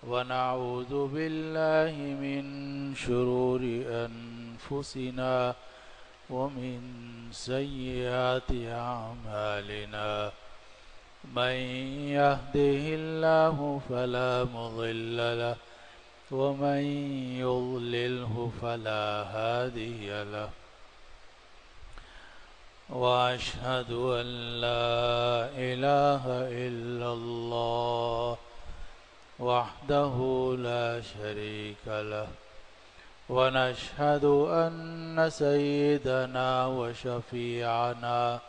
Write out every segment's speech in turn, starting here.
ونعوذ بالله من شرور أنفسنا ومن سيئات أعمالنا من يهده الله فلا مضل له ومن يضلله فلا هادي له وأشهد أن لا إله إلا الله وحده لا شريك له ونشهد أن سيدنا وشفيعنا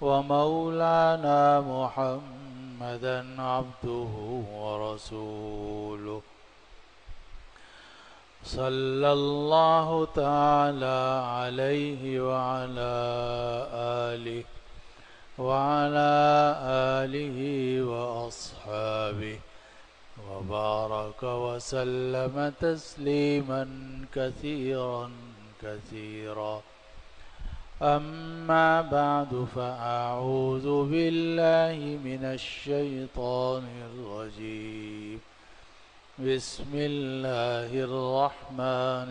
ومولانا محمدا عبده ورسوله صلى الله تعالى عليه وعلى آله وأصحابه وبارك وسلم تسليما كثيرا كثيرا. أما بعد فأعوذ بالله من الشيطان الرجيم. بسم الله الرحمن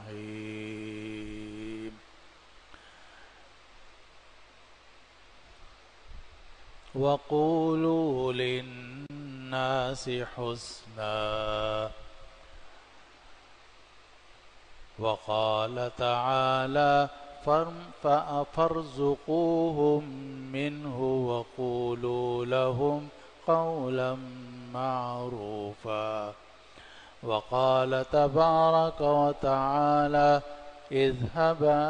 الرحيم. وقولوا للناس حسنا. وقال تعالى فارزقوهم منه وقولوا لهم قولا معروفا. وقال تبارك وتعالى اذهبا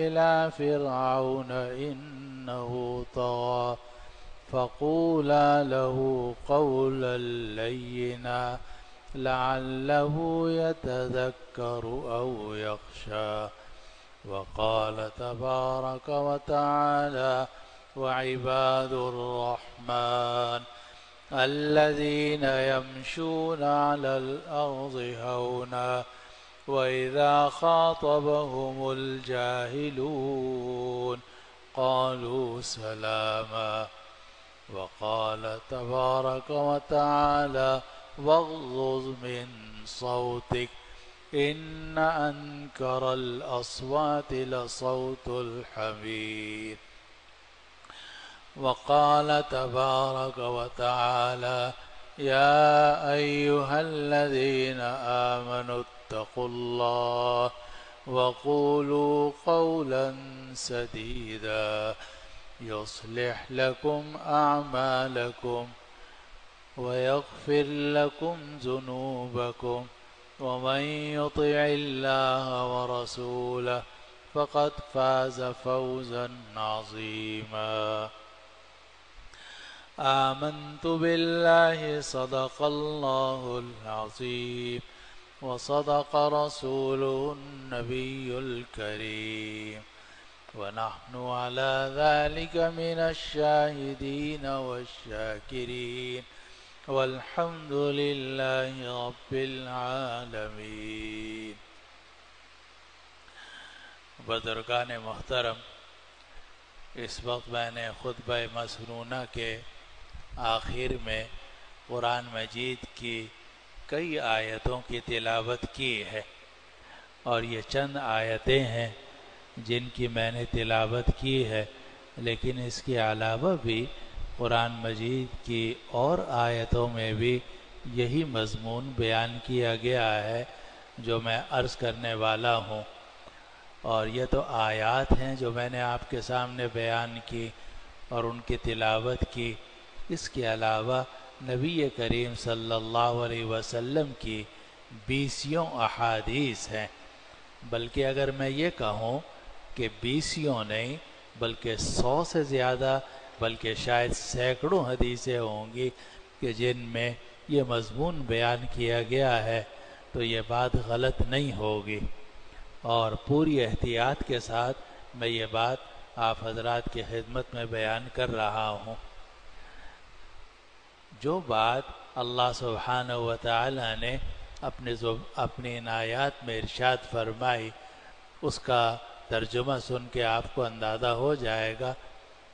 إلى فرعون إنه طغى فقولا له قولا لينا لعله يتذكر أو يخشى. وقال تبارك وتعالى وعباد الرحمن الذين يمشون على الأرض هونا وإذا خاطبهم الجاهلون قالوا سلاما. وقال تبارك وتعالى واغضض من صوتك إن أنكر الأصوات لصوت الحمير. وقال تبارك وتعالى يا أيها الذين آمنوا اتقوا الله وقولوا قولا سديدا يصلح لكم أعمالكم ويغفر لكم ذنوبكم ومن يطع الله ورسوله فقد فاز فوزا عظيما. آمنت بالله صدق الله العظيم وصدق رسوله النبي الكريم ونحن على ذلك من الشاهدين والشاكرين والحمد لله رب العالمين. بزرگان محترم، اس وقت میں نے خطبہ مسنونہ کے آخر میں قرآن مجید کی کئی آیتوں کی تلاوت کی ہے، اور یہ چند آیتیں ہیں جن کی میں نے تلاوت کی ہے، لیکن اس کے علاوہ بھی قرآن مجید کی اور آیتوں میں بھی یہی مضمون بیان کیا گیا ہے جو میں عرض کرنے والا ہوں. اور یہ تو آیات ہیں جو میں نے آپ کے سامنے بیان کی اور ان کی تلاوت کی. اس کے علاوہ نبی کریم صلی اللہ علیہ وسلم کی 20 احادیث ہیں، بلکہ اگر میں یہ کہوں کہ 20 نہیں بلکہ 100 سے زیادہ، بلکہ شاید سینکڑوں حدیثیں ہوں گی کہ جن میں یہ مضمون بیان کیا گیا ہے، تو یہ بات غلط نہیں ہوگی. اور پوری احتیاط کے ساتھ میں یہ بات آپ حضرات کی خدمت میں بیان کر رہا ہوں. جو بات اللہ سبحانہ و تعالی نے اپنی آیات میں ارشاد فرمائی، اس کا ترجمہ سن کے آپ کو اندازہ ہو جائے گا.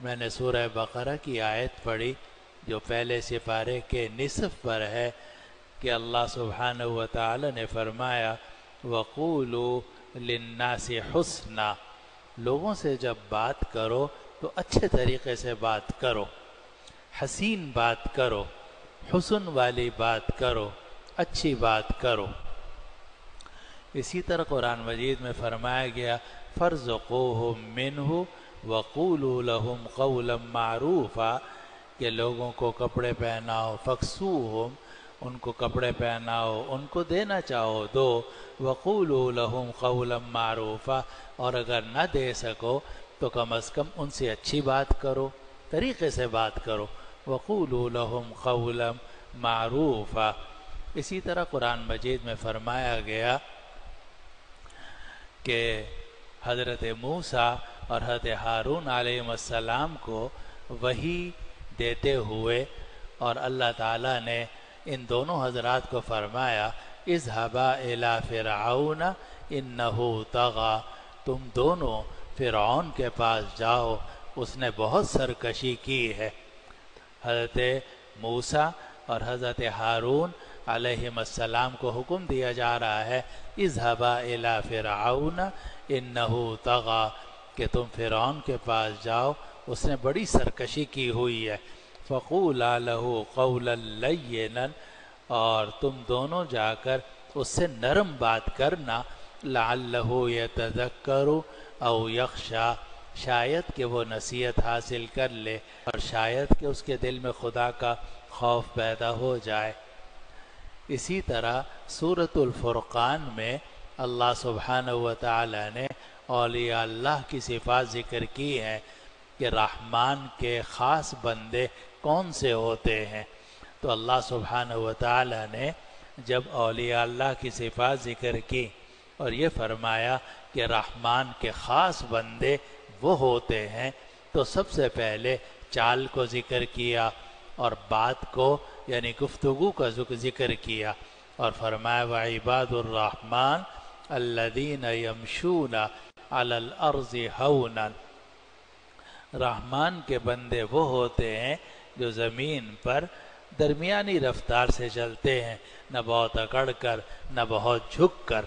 میں نے سورہ بقرہ کی آیت پڑھی جو پہلے سپارے کے نصف پر ہے کہ اللہ سبحانہ و تعالی نے فرمایا وَقُولُوا لِلنَّاسِ حُسْنًا، لوگوں سے جب بات کرو تو اچھے طریقے سے بات کرو، حسین بات کرو، حسن والی بات کرو، اچھی بات کرو۔ اسی طرح قرآن مجید میں فرمایا گیا فَارْزُقُوهُم مِّنْهُ وَقُولُوا لَهُمْ قَوْلًا مَّعْرُوفًا، کہ لوگوں کو کپڑے پہناؤ، فَاكْسُوهُم، ان کو کپڑے پہناؤ، ان کو دینا چاہو دو، وَقُولُوا لَهُمْ قَوْلًا مَّعْرُوفًا، اور اگر نہ دے سکو تو کم از کم ان سے اچھی بات کرو، طریقے سے بات کرو، وَقُولُوا لَهُمْ قَوْلًا مَّعْرُوفًا۔ اسی طرح قرآن مجید میں فرمایا گیا کہ حضرت موسیٰ اور حضرت ہارون علیہ السلام کو وحی دیتے ہوئے اور اللہ تعالیٰ نے ان دونوں حضرات کو فرمایا اذهبا الی فرعون انہ طغی، تم دونوں فرعون کے پاس جاؤ، اس نے بہت سرکشی کی ہے۔ حضرت موسیٰ اور حضرت ہارون علیہ السلام کو حکم دیا جا رہا ہے اذهبا الی فرعون انہ طغی، کہ تم فرعون کے پاس جاؤ، اس نے بڑی سرکشی کی ہوئی ہے، فقولا لہ قولا لینا، اور تم دونوں جا کر اس سے نرم بات کرنا، لعلہ یتذکر او یخشی، شاید کہ وہ نصیحت حاصل کر لے اور شاید کہ اس کے دل میں خدا کا خوف پیدا ہو جائے۔ اسی طرح سورۃ الفرقان میں اللہ سبحانہ و تعالی نے اولیاء اللہ کی صفات ذکر کی ہیں کہ رحمان کے خاص بندے کون سے ہوتے ہیں، تو اللہ سبحانہ و تعالی نے جب اولیاء اللہ کی صفات ذکر کی اور یہ فرمایا کہ رحمان کے خاص بندے وہ ہوتے ہیں، تو سب سے پہلے چال کو ذکر کیا اور بات کو یعنی گفتگو کا ذکر کیا اور فرمایا وعباد الرحمن الذین یمشون علی الارض ہونا، رحمان کے بندے وہ ہوتے ہیں جو زمین پر درمیانی رفتار سے چلتے ہیں، نہ بہت اکڑ کر نہ بہت جھک کر۔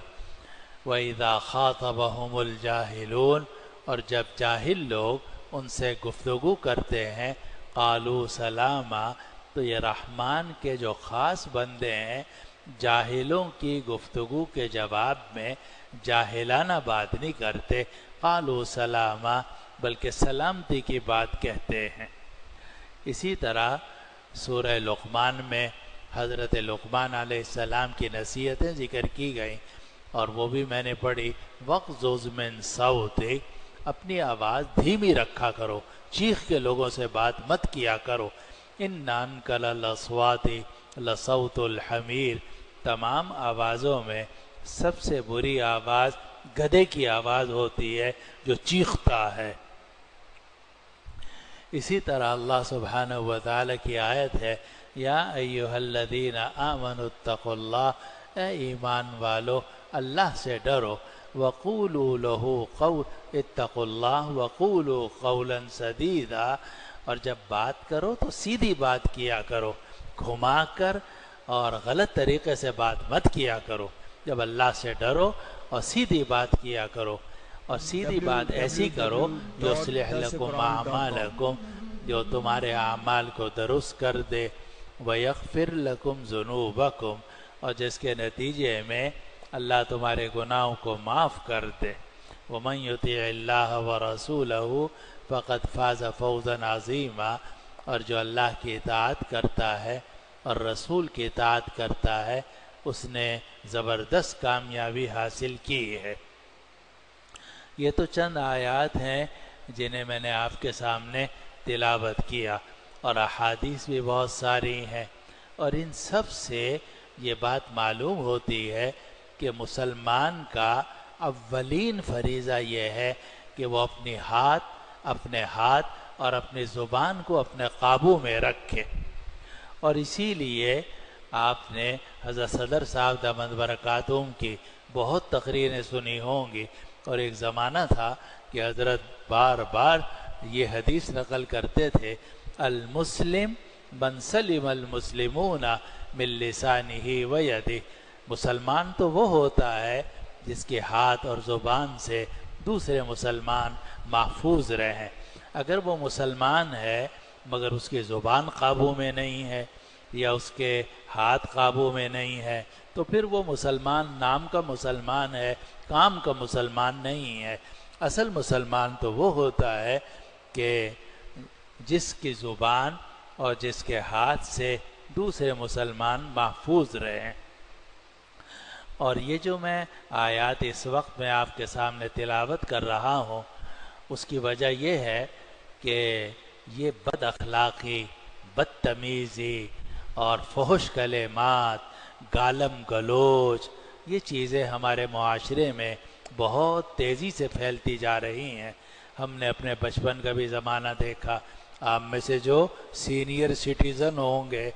وَإِذَا خَاطَبَهُمُ الْجَاهِلُونَ، اور جب جاہل لوگ ان سے گفتگو کرتے ہیں قالوا سلاما، تو یہ رحمان کے جو خاص بندے ہیں جاہلوں کی گفتگو کے جواب میں جاہلانہ بات نہیں کرتے، قالوا سلاما، بلکہ سلامتی کی بات کہتے ہیں۔ اسی طرح سورہ لقمان میں حضرت لقمان علیہ السلام کی نصیحتیں ذکر کی گئیں اور وہ بھی میں نے پڑھی وَاغْضُضْ مِن صَوْتِكَ، اپنی آواز دھیمی رکھا کرو، چیخ کے لوگوں سے بات مت کیا کرو، إِنَّ أَنْكَرَ الْأَصْوَاتِ لَصَوْتُ الْحَمِيرِ، تمام آوازوں میں سب سے بری آواز گدھے کی آواز ہوتی ہے جو چیختا ہے۔ اسی طرح اللہ سبحانہ و تعالی کی آیت ہے یا ایہا الذین آمنوا اتقوا اللہ، اے ایمان والو اللہ سے ڈرو، وقولوا لہ قول، اتقوا اللہ وقولوا قولا سدیدا، اور جب بات کرو تو سیدھی بات کیا کرو، گھما کر اور غلط طریقے سے بات مت کیا کرو۔ جب اللہ سے ڈرو اور سیدھی بات کیا کرو، اور سیدھی بات ایسی کرو جو یصلح لکم اعمالکم، جو تمہارے اعمال کو درست کر دے، ویغفر لکم ذنوبکم، اور جس کے نتیجے میں اللہ تمہارے گناہوں کو معاف کر دے۔ ومن یطیع اللہ ورسولہ فقد فاز فوزا عظیما، اور جو اللہ کی اطاعت کرتا ہے اور رسول کی اطاعت کرتا ہے اس نے زبردست کامیابی حاصل کی ہے۔ یہ تو چند آیات ہیں جنہیں میں نے آپ کے سامنے تلاوت کیا، اور احادیث بھی بہت ساری ہیں، اور ان سب سے یہ بات معلوم ہوتی ہے کہ مسلمان کا اولین فریضہ یہ ہے کہ وہ اپنے ہاتھ اور اپنی زبان کو اپنے قابو میں رکھے۔ اور اسی لیے آپ نے حضرت صدر صاحب دامت برکاتہم کی بہت تقریریں سنی ہوں گی، اور ایک زمانہ تھا کہ حضرت بار بار یہ حدیث نقل کرتے تھے المسلم من سلم المسلمون من لسانہ و یدہ، مسلمان تو وہ ہوتا ہے جس کے ہاتھ اور زبان سے دوسرے مسلمان محفوظ رہیں۔ اگر وہ مسلمان ہے مگر اس کی زبان قابو میں نہیں ہے یا اس کے ہاتھ قابو میں نہیں ہے تو پھر وہ مسلمان نام کا مسلمان ہے، کام کا مسلمان نہیں ہے۔ اصل مسلمان تو وہ ہوتا ہے کہ جس کی زبان اور جس کے ہاتھ سے دوسرے مسلمان محفوظ رہیں۔ اور یہ جو میں آیات اس وقت میں آپ کے سامنے تلاوت کر رہا ہوں، اس کی وجہ یہ ہے کہ یہ بد اخلاقی، بدتمیزی اور فحش کلمات، گالم گلوچ، یہ چیزیں ہمارے معاشرے میں بہت تیزی سے پھیلتی جا رہی ہیں۔ ہم نے اپنے بچپن کا بھی زمانہ دیکھا، آپ میں سے جو سینئر سٹیزن ہوں گے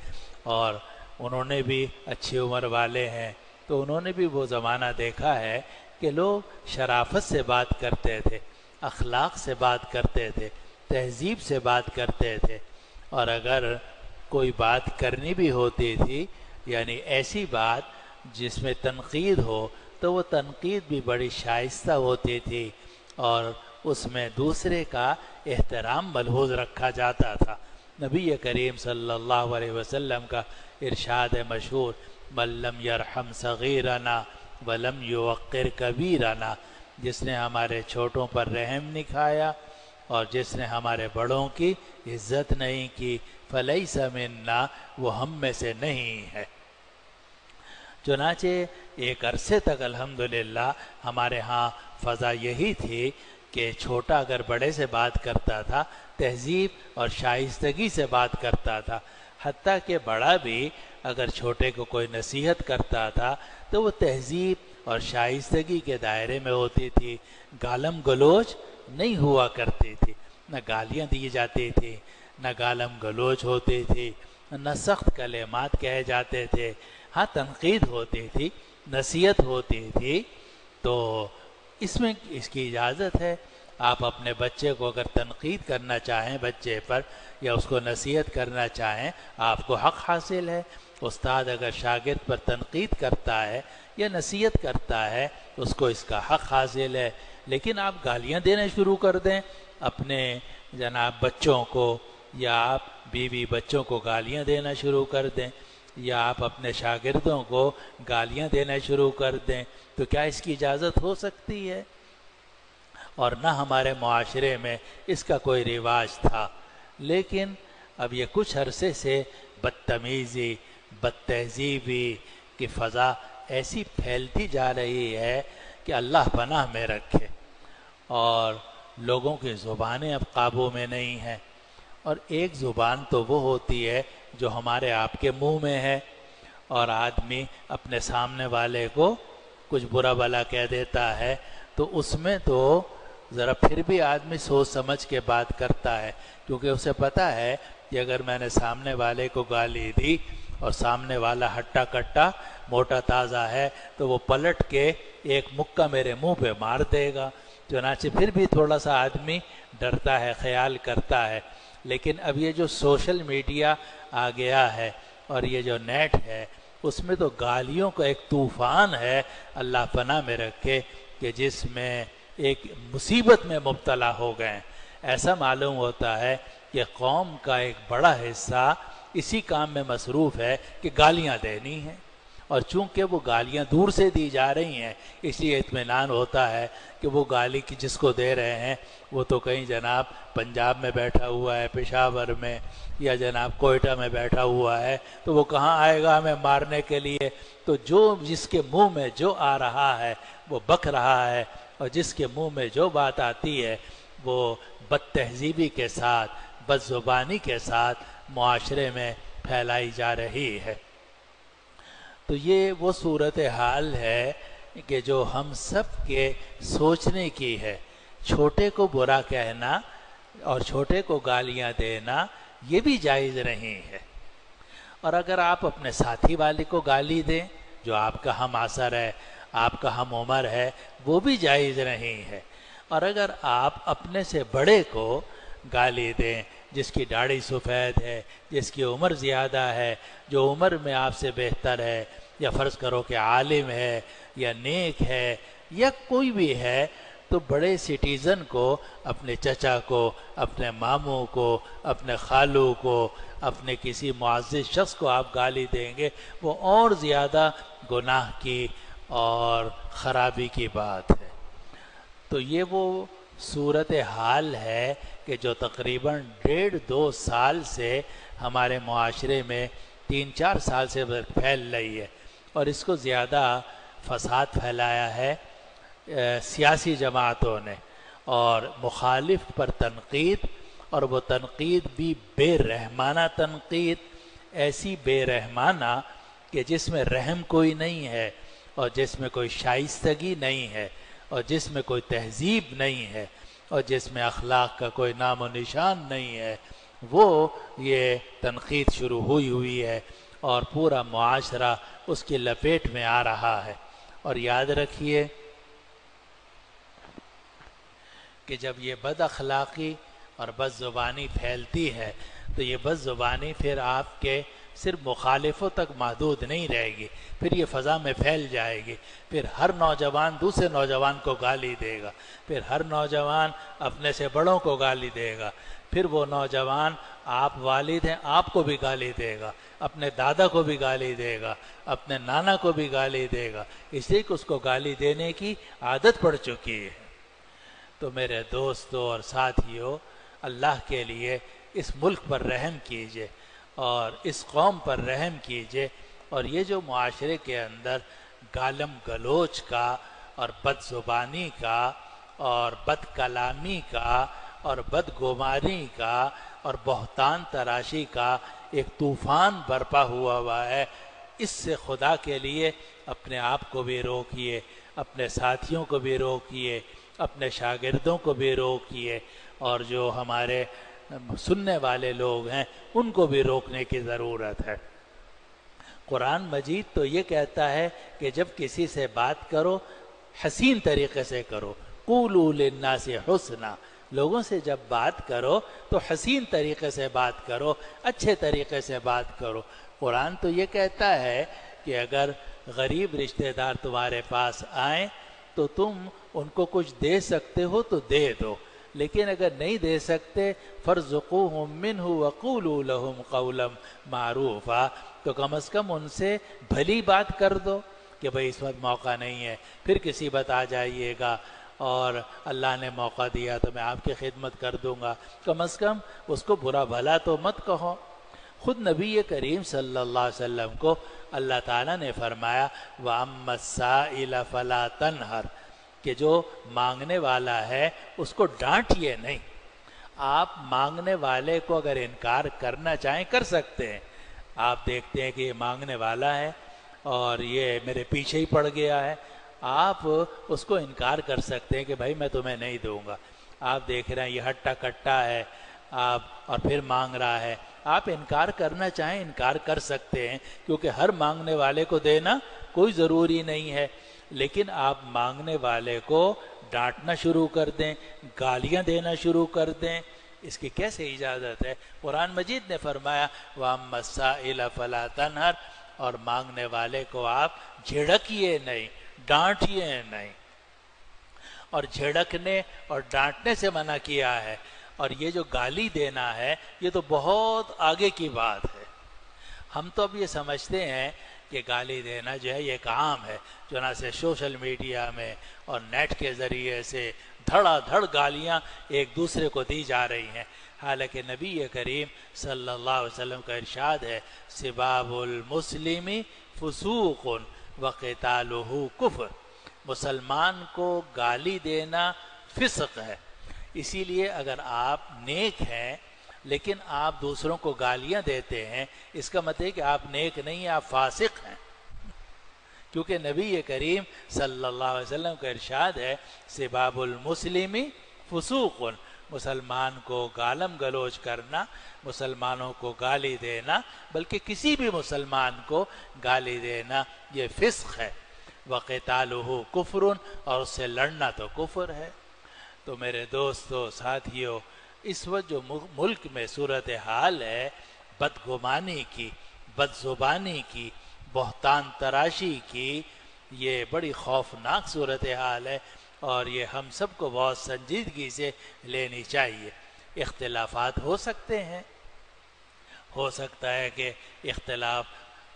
اور انہوں نے بھی اچھی عمر والے ہیں تو انہوں نے بھی وہ زمانہ دیکھا ہے کہ لوگ شرافت سے بات کرتے تھے، اخلاق سے بات کرتے تھے، تہذیب سے بات کرتے تھے، اور اگر کوئی بات کرنی بھی ہوتی تھی یعنی ایسی بات جس میں تنقید ہو تو وہ تنقید بھی بڑی شائستہ ہوتی تھی اور اس میں دوسرے کا احترام ملحوظ رکھا جاتا تھا۔ نبی کریم صلی اللہ علیہ وسلم کا ارشاد مشہور، من لم یرحم صغیرنا ولم یوقر کبیرنا، جس نے ہمارے چھوٹوں پر رحم نہیں کھایا اور جس نے ہمارے بڑوں کی عزت نہیں کی، فلیس منا، وہ ہم میں سے نہیں ہے۔ چنانچہ ایک عرصے تک الحمدللہ ہمارے ہاں فضا یہی تھی کہ چھوٹا اگر بڑے سے بات کرتا تھا تہذیب اور شائستگی سے بات کرتا تھا، حتیٰ کہ بڑا بھی اگر چھوٹے کو کوئی نصیحت کرتا تھا تو وہ تہذیب اور شائستگی کے دائرے میں ہوتی تھی، گالم گلوچ نہیں ہوا کرتی تھی، نہ گالیاں دی جاتی تھی، نہ گالم گلوچ ہوتی تھی، نہ سخت کلمات کہے جاتے تھے۔ ہاں تنقید ہوتی تھی، نصیحت ہوتی تھی، تو اس میں اس کی اجازت ہے۔ آپ اپنے بچے کو اگر تنقید کرنا چاہیں بچے پر یا اس کو نصیحت کرنا چاہیں، آپ کو حق حاصل ہے۔ استاد اگر شاگرد پر تنقید کرتا ہے یا نصیحت کرتا ہے تو اس کو اس کا حق حاصل ہے، لیکن آپ گالیاں دینا شروع کر دیں اپنے جناب بچوں کو، یا آپ بیوی بچوں کو گالیاں دینا شروع کر دیں، یا آپ اپنے شاگردوں کو گالیاں دینا شروع کر دیں، تو کیا اس کی اجازت ہو سکتی ہے؟ اور نہ ہمارے معاشرے میں اس کا کوئی رواج تھا، لیکن اب یہ کچھ عرصے سے بدتمیزی، بد تہذیبی کی فضا ایسی پھیلتی جا رہی ہے کہ اللہ پناہ میں رکھے، اور لوگوں کی زبانیں اب قابو میں نہیں ہیں۔ اور ایک زبان تو وہ ہوتی ہے جو ہمارے آپ کے منہ میں ہے، اور آدمی اپنے سامنے والے کو کچھ برا بھلا کہہ دیتا ہے تو اس میں تو ذرا پھر بھی آدمی سوچ سمجھ کے بات کرتا ہے، کیونکہ اسے پتہ ہے کہ اگر میں نے سامنے والے کو گالی دی اور سامنے والا ہٹا کٹا موٹا تازہ ہے تو وہ پلٹ کے ایک مکہ میرے منہ پہ مار دے گا، چنانچہ پھر بھی تھوڑا سا آدمی ڈرتا ہے، خیال کرتا ہے۔ لیکن اب یہ جو سوشل میڈیا آ گیا ہے اور یہ جو نیٹ ہے، اس میں تو گالیوں کا ایک طوفان ہے، اللہ پناہ میں رکھے، کہ جس میں ایک مصیبت میں مبتلا ہو گئے ہیں۔ ایسا معلوم ہوتا ہے کہ قوم کا ایک بڑا حصہ اسی کام میں مصروف ہے کہ گالیاں دینی ہیں، اور چونکہ وہ گالیاں دور سے دی جا رہی ہیں اس لیے اطمینان ہوتا ہے کہ وہ گالی کی جس کو دے رہے ہیں وہ تو کہیں جناب پنجاب میں بیٹھا ہوا ہے، پشاور میں، یا جناب کوئٹہ میں بیٹھا ہوا ہے، تو وہ کہاں آئے گا ہمیں مارنے کے لیے؟ تو جو جس کے منہ میں جو آ رہا ہے وہ بک رہا ہے، اور جس کے منہ میں جو بات آتی ہے وہ بد تہذیبی کے ساتھ، بد زبانی کے ساتھ معاشرے میں پھیلائی جا رہی ہے۔ تو یہ وہ صورتحال ہے کہ جو ہم سب کے سوچنے کی ہے۔ چھوٹے کو برا کہنا اور چھوٹے کو گالیاں دینا یہ بھی جائز نہیں ہے، اور اگر آپ اپنے ساتھی والے کو گالی دیں جو آپ کا ہم عصر ہے، آپ کا ہم عمر ہے، وہ بھی جائز نہیں ہے، اور اگر آپ اپنے سے بڑے کو گالی دیں جس کی داڑھی سفید ہے، جس کی عمر زیادہ ہے، جو عمر میں آپ سے بہتر ہے، یا فرض کرو کہ عالم ہے یا نیک ہے یا کوئی بھی ہے، تو بڑے سٹیزن کو، اپنے چچا کو، اپنے ماموں کو، اپنے خالو کو، اپنے کسی معزز شخص کو آپ گالی دیں گے، وہ اور زیادہ گناہ کی اور خرابی کی بات ہے۔ تو یہ وہ صورت حال ہے کہ جو تقریباً 1.5-2 سال سے ہمارے معاشرے میں 3-4 سال سے پھیل رہی ہے، اور اس کو زیادہ فساد پھیلایا ہے سیاسی جماعتوں نے، اور مخالف پر تنقید، اور وہ تنقید بھی بے رحمانہ تنقید، ایسی بے رحمانہ کہ جس میں رحم کوئی نہیں ہے، اور جس میں کوئی شائستگی نہیں ہے، اور جس میں کوئی تہذیب نہیں ہے، اور جس میں اخلاق کا کوئی نام و نشان نہیں ہے، وہ یہ تنقید شروع ہوئی ہے، اور پورا معاشرہ اس کی لپیٹ میں آ رہا ہے۔ اور یاد رکھیے کہ جب یہ بد اخلاقی اور بد زبانی پھیلتی ہے تو یہ بد زبانی پھر آپ کے صرف مخالفوں تک محدود نہیں رہے گی، پھر یہ فضا میں پھیل جائے گی، پھر ہر نوجوان دوسرے نوجوان کو گالی دے گا، پھر ہر نوجوان اپنے سے بڑوں کو گالی دے گا، پھر وہ نوجوان، آپ والد ہیں، آپ کو بھی گالی دے گا، اپنے دادا کو بھی گالی دے گا، اپنے نانا کو بھی گالی دے گا، اس لیے کہ اس کو گالی دینے کی عادت پڑ چکی ہے۔ تو میرے دوستوں اور ساتھیوں، اللہ کے لیے اس ملک پر رحم کیجئے اور اس قوم پر رحم کیجئے، اور یہ جو معاشرے کے اندر گالم گلوچ کا اور بد زبانی کا اور بد کلامی کا اور بد گماری کا اور بہتان تراشی کا ایک طوفان برپا ہوا ہے، اس سے خدا کے لیے اپنے آپ کو بھی روکیے، اپنے ساتھیوں کو بھی روکیے، اپنے شاگردوں کو بھی روکیے، اور جو ہمارے سننے والے لوگ ہیں ان کو بھی روکنے کی ضرورت ہے۔ قرآن مجید تو یہ کہتا ہے کہ جب کسی سے بات کرو حسین طریقے سے کرو، قولوا للناس حسنا، لوگوں سے جب بات کرو تو حسین طریقے سے بات کرو، اچھے طریقے سے بات کرو۔ قرآن تو یہ کہتا ہے کہ اگر غریب رشتہ دار تمہارے پاس آئیں تو تم ان کو کچھ دے سکتے ہو تو دے دو، لیکن اگر نہیں دے سکتے فَارْزُقُوهُم مِّنْهُ وَقُولُوا لَهُمْ قَوْلًا مَّعْرُوفًا، تو کم از کم ان سے بھلی بات کر دو کہ بھئی اس وقت موقع نہیں ہے، پھر کسی وقت آ جائیے گا، اور اللہ نے موقع دیا تو میں آپ کی خدمت کر دوں گا، کم از کم اس کو برا بھلا تو مت کہو۔ خود نبی کریم صلی اللہ علیہ وسلم کو اللہ تعالیٰ نے فرمایا وَأَمَّا السَّائِلَ فَلَا تَنْهَرْ، کہ جو مانگنے والا ہے اس کو ڈانٹیے نہیں۔ آپ مانگنے والے کو اگر انکار کرنا چاہیں کر سکتے ہیں، آپ دیکھتے ہیں کہ یہ مانگنے والا ہے اور یہ میرے پیچھے ہی پڑ گیا ہے، آپ اس کو انکار کر سکتے ہیں کہ بھائی میں تمہیں نہیں دوں گا۔ آپ دیکھ رہے ہیں یہ ہٹا کٹا ہے آپ اور پھر مانگ رہا ہے، آپ انکار کرنا چاہیں انکار کر سکتے ہیں، کیونکہ ہر مانگنے والے کو دینا کوئی ضروری نہیں ہے، لیکن آپ مانگنے والے کو ڈانٹنا شروع کر دیں، گالیاں دینا شروع کر دیں، اس کی کیسے اجازت ہے؟ قرآن مجید نے فرمایا وَأَمَّا السَّائِلَ فَلَا تَنْهَرْ، اور مانگنے والے کو آپ جھڑکیے نہیں، ڈانٹیے نہیں، اور جھڑکنے اور ڈانٹنے سے منع کیا ہے، اور یہ جو گالی دینا ہے یہ تو بہت آگے کی بات ہے۔ ہم تو اب یہ سمجھتے ہیں کہ گالی دینا جو ہے یہ ایک عام ہے، چنانچہ سوشل میڈیا میں اور نیٹ کے ذریعے سے دھڑا دھڑ گالیاں ایک دوسرے کو دی جا رہی ہیں، حالانکہ نبی کریم صلی اللہ علیہ وسلم کا ارشاد ہے سباب المسلم فسوق وقتالہ کفر، مسلمان کو گالی دینا فسق ہے۔ اسی لیے اگر آپ نیک ہیں لیکن آپ دوسروں کو گالیاں دیتے ہیں، اس کا مطلب ہے کہ آپ نیک نہیں ہیں، آپ فاسق ہیں، کیونکہ نبی کریم صلی اللہ علیہ وسلم کا ارشاد ہے سباب المسلم فسوق، مسلمان کو گالم گلوچ کرنا، مسلمانوں کو گالی دینا، بلکہ کسی بھی مسلمان کو گالی دینا یہ فسق ہے، وقتالہ کفر، اور اس سے لڑنا تو کفر ہے۔ تو میرے دوستو ساتھیو، اس وقت جو ملک میں صورتحال ہے بدگمانی کی، بدزبانی کی، بہتان تراشی کی، یہ بڑی خوفناک صورتحال ہے اور یہ ہم سب کو بہت سنجیدگی سے لینی چاہیے۔ اختلافات ہو سکتے ہیں، ہو سکتا ہے کہ اختلاف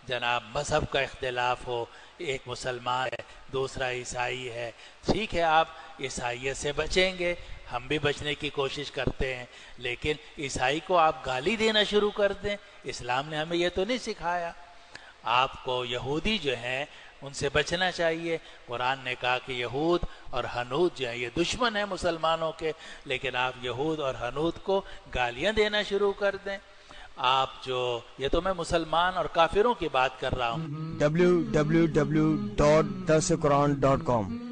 جناب مذہب کا اختلاف ہو، ایک مسلمان ہے دوسرا عیسائی ہے، ٹھیک ہے آپ عیسائیت سے بچیں گے، ہم بھی بچنے کی کوشش کرتے ہیں، لیکن عیسائی کو آپ گالی دینا شروع کر دیں، اسلام نے ہمیں یہ تو نہیں سکھایا۔ آپ کو یہودی جو ہیں ان سے بچنا چاہیے، قرآن نے کہا کہ یہود اور ہنود جو ہیں یہ دشمن ہیں مسلمانوں کے، لیکن آپ یہود اور ہنود کو گالیاں دینا شروع کر دیں۔ آپ جو یہ تو میں مسلمان اور کافروں کی بات کر رہا ہوں۔ www.darsequran.com